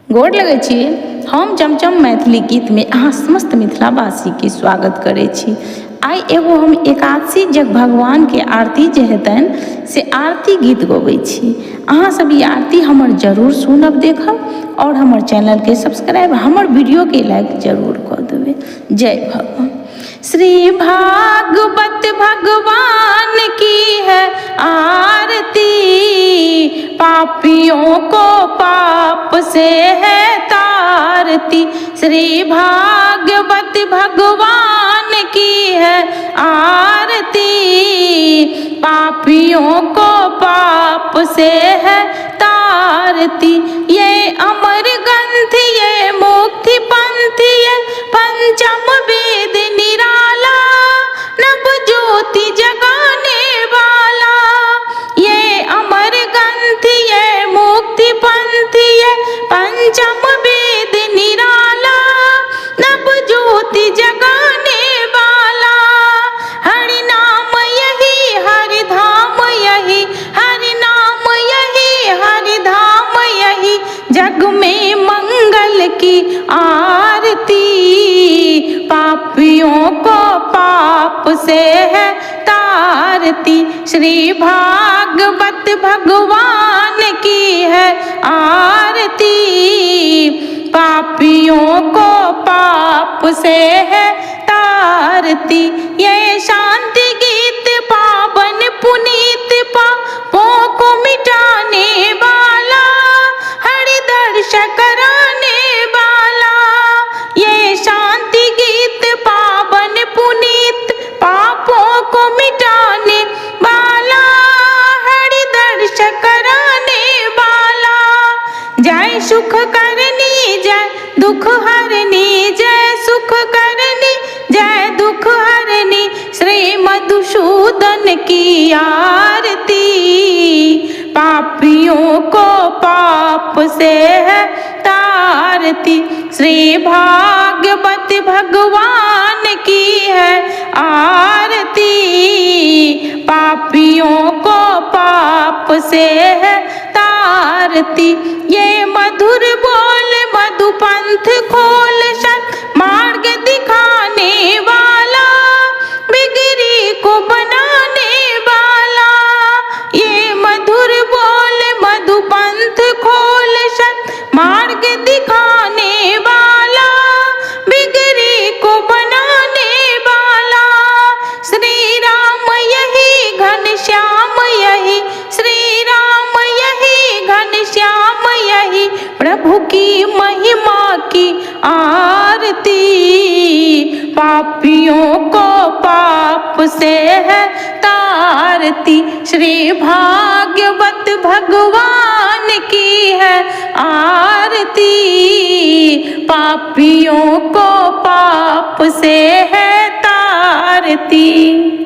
गोर लगै छी। हम चमचम मैथिली गीत में अहाँ समस्त मिथिलावासी के स्वागत करै छी। आई एगो हम एकादशी जग भगवान के आरती जे हेतन से आरती गीत गबै छी। अहाँ सब ई आरती हमर जरूर सुनब, देखब और हमर चैनल के सब्सक्राइब, हमर वीडियो के लाइक जरूर कर देबै। जय भगवान। श्री भागवत भगवान की है आरती, पापियों को पाप से है तारती। श्री भागवत भगवान की है आरती, पापियों को पाप से है तारती। ये अमर ग्रंथ, ये मुक्ति पंथ, ये पंचम वेद निराला, नव ज्योति जगाने वाला। ये अमर ग्रंथ, ये मुक्ति पंथ, ये पंचम वेद निराला, नव ज्योति जगाने वाला। हरि नाम यही हरि धाम यही, हरि नाम यही हरि धाम यही, जग में मंगल की आरती। पापियों को पाप से है तारती। श्री भागवत भगवान की है आरती, पापियों को पाप से है तारती। ये शांति गीत पावन पुनीत, पापों को मिटाने वाला, हरि दर्श कराने वाला। ये शांति गीत पावन पुनीत, पापों को मिटाने वाला, हरि दर्श कराने वाला। जय सुख करनी जय दुख हरनी, जय सुख करनी जय दुख हरनी, श्री मधुसूदन की आरती। पापियों को पाप से है तारती। श्री भागवत भगवान की है आरती, पापियों को पाप से है तारती। ये मधुर बोल मधुपंथ खोल, सत मार्ग दिखाने वाला, बिगड़ी को बनाने वाला। ये मधुर बोल मधुपंथ खोल, सत मार्ग दिखाने वाला, बिगड़ी को बनाने वाला। श्री राम यही घनश्याम यही, श्री राम यही घनश्याम यही, प्रभु की महिमा की आरती। पापियों को पाप से है तारती। श्री भागवत भगवान की है आरती, पापियों को पाप से है तारती।